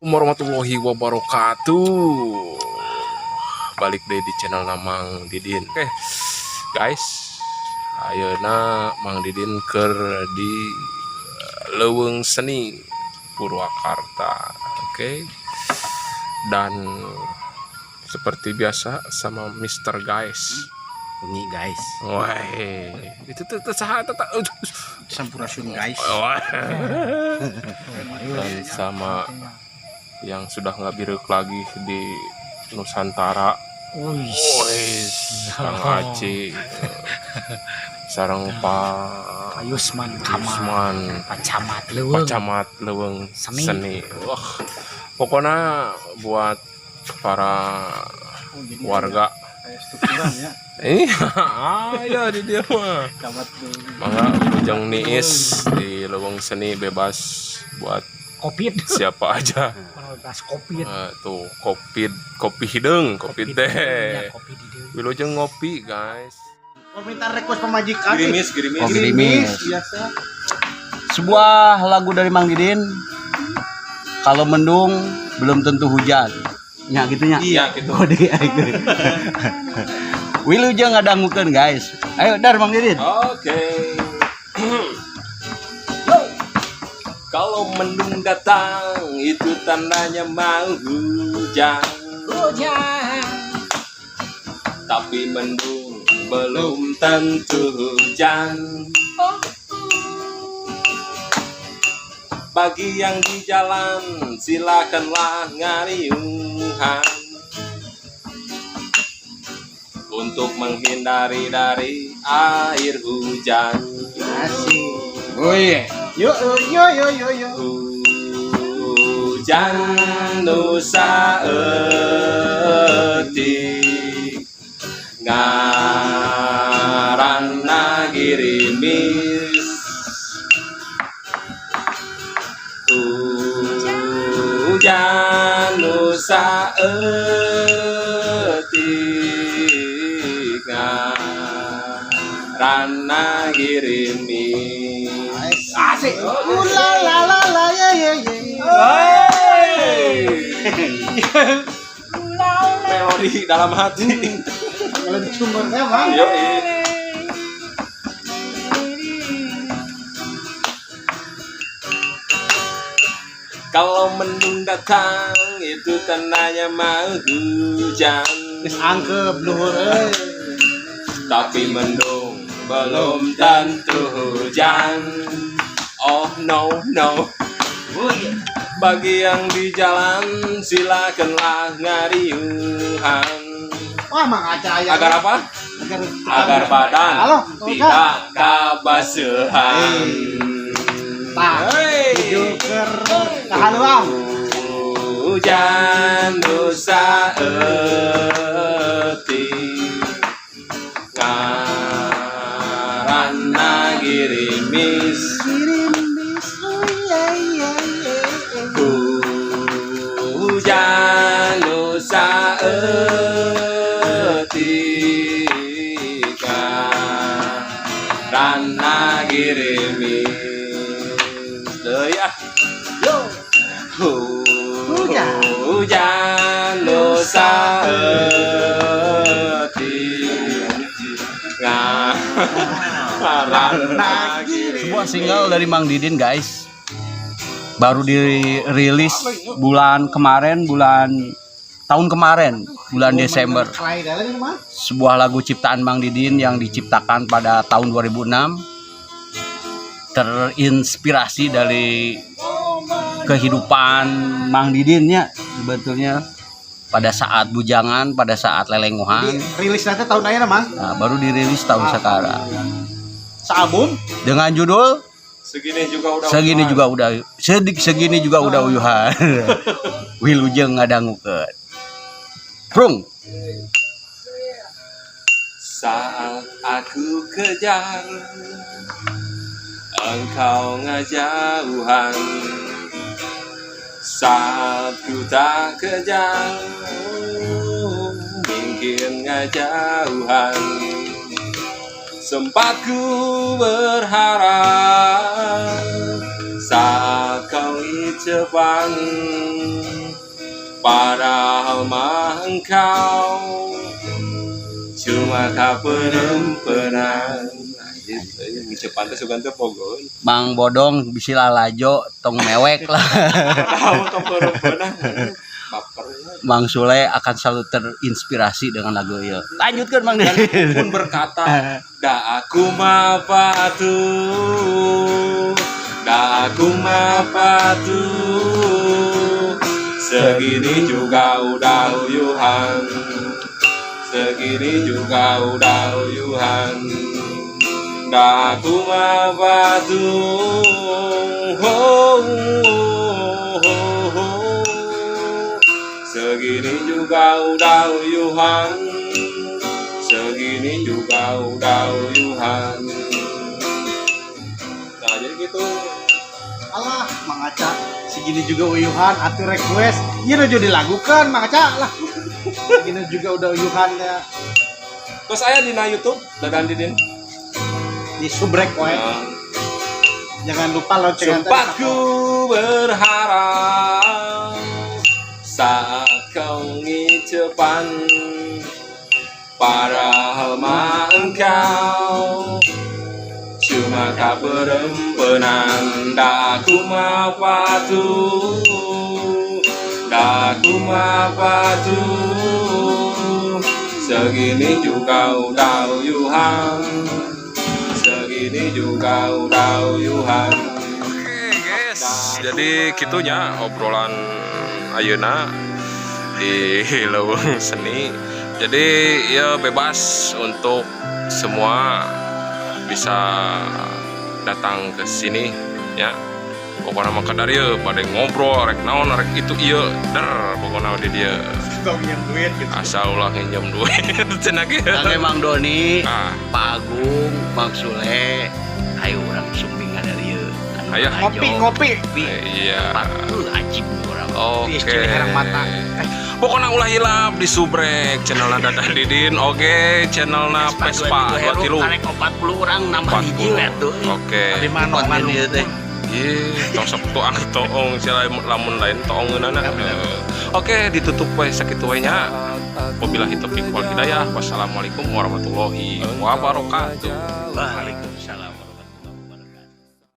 Warahmatullahi wabarakatuh. Balik deh di channel Mang Didin. Oke guys, ayeuna Mang Didin keur di Leuweung Seni Purwakarta. Oke. Dan seperti biasa sama Mr. Guys. Bunyi guys. Wah, itu tuh saha tata Sampurasun guys. Dan sama yang sudah nggak biruk lagi di Nusantara. Kang Aceh, sareng Pak Yusman Pacamat Leuweung Seni. Wah, pokoknya buat para warga ya di dia mah mangga Ujang Niis di Leuweung Seni bebas buat Covid siapa aja. Covid Tuh kopi hidung kopi teh wilujeng ngopi guys. Minta request pemajikan. Gerimis biasa. Sebuah lagu dari Mang Didin. Kalau mendung belum tentu hujan. Ya gitunya. Iya gitu. Wilujeng ngadangukeun guys. Ayo dar Mang Didin. Oke. Kalau mendung datang itu tandanya mau hujan. Tapi mendung belum tentu hujan. Bagi yang di jalan silakanlah ngariungan untuk menghindari dari air hujan. Asik. Oh iya. Yo. Hujan nusa eutik ngaranna girimis. Hujan nusa eutik ngaranna girimis. Asik. La ya. Melodi dalam hati. Kalau di sumbernya Bang. Yo. Kalau mendung datang itu tandanya mau hujan. Geus angkep luhur euy. Tapi mendung belum tentu hujan. Oh no. Bagi yang di jalan silakanlah ngariungan. Wah, Mang Acaya. Agar apa? Agar badan Halo, tidak kabasuhan. Menuju keur kahaluang. Hujan nusa eutik ngaranna girimis. Hujan nusa eutik ngaranna girimis. Deui ah. Yo. Hujan nusa eutik ngaranna girimis. Sebuah single dari Mang Didin guys. Baru dirilis bulan tahun kemarin, bulan Desember. Sebuah lagu ciptaan Mang Didin yang diciptakan pada tahun 2006. Terinspirasi dari kehidupan Mang Didinnya sebetulnya pada saat bujangan, pada saat lelenguhan. Rilis nanti tahun akhir Mang. Nah, baru dirilis tahun sekarang. Sealbum Dengan judul Segini juga udah uyuhan. Wilujeng ngadangukeun. Prung. Saat aku kejar, engkau ngejauhan. Saat ku tak kejar, mungkin ngejauhan. Sempat ku berharap saat kau di Jepang padahal mah engkau cuma tak perempuan. Bisa pantas sugan teh pogon. Mang Bodong bisi lalajo tong mewek lah. Tahu tong perempuan. Baper ya. Mang Sule akan selalu terinspirasi dengan lagu ieu. Lanjutkan Mang Didin. Pun berkata, da aku mah patuh, da aku mah patuh. Segini juga udah uyuhan, segini juga udah uyuhan. Da aku mah patuh, oh, oh, oh, oh. Segini juga udah uyuhan, segini juga udah uyuhan. Nah jadi gitu. Alah, Mang Aca, segini juga uyuhan, atuh request. Iya udah dilakukan, Mang Aca lah. Segini juga udah uyuhan ya. Terus saya di YouTube, Dadan Didin. Di subrek wae. Jangan lupa lonceng Sempatku berharap saat kau ngicepan, padahal mah engkau cuma tak berempenan. Daku mah patuh, daku mah patuh. Segini juga udah uyuhan, segini juga udah uyuhan. Oke guys, jadi gitunya obrolan ayeuna di Leuweung Seni. Jadi ya bebas untuk semua bisa datang ke sini ya. Pokoknya maka dari pada ngobrol rek naon rek itu iya der pokoknya di dia Tong yang duit gitu. asal ulah nginjem duit cenah ge. Kage Mang Doni, Ah. Pak Agung, Mang Sule, ayo urang sumpingan dari ieu. Aya. Ngopi. Iya. Patul ajib urang. Oke. Ciri herang mata. Pokoknya ulah hilap di subrek channelna Dadan Didin, oke channelna Vespa 23. Karek 40 orang nambah hiji we tuh. Oke. Di mana Konten ieu teh. Ih, tong sok tuang toong sila lamun lain toongeunana. Oke, ditutup we sakitu we nya. Wabillahi taufiq wal hidayah. Wassalamualaikum warahmatullahi wabarakatuh. Waalaikumsalam.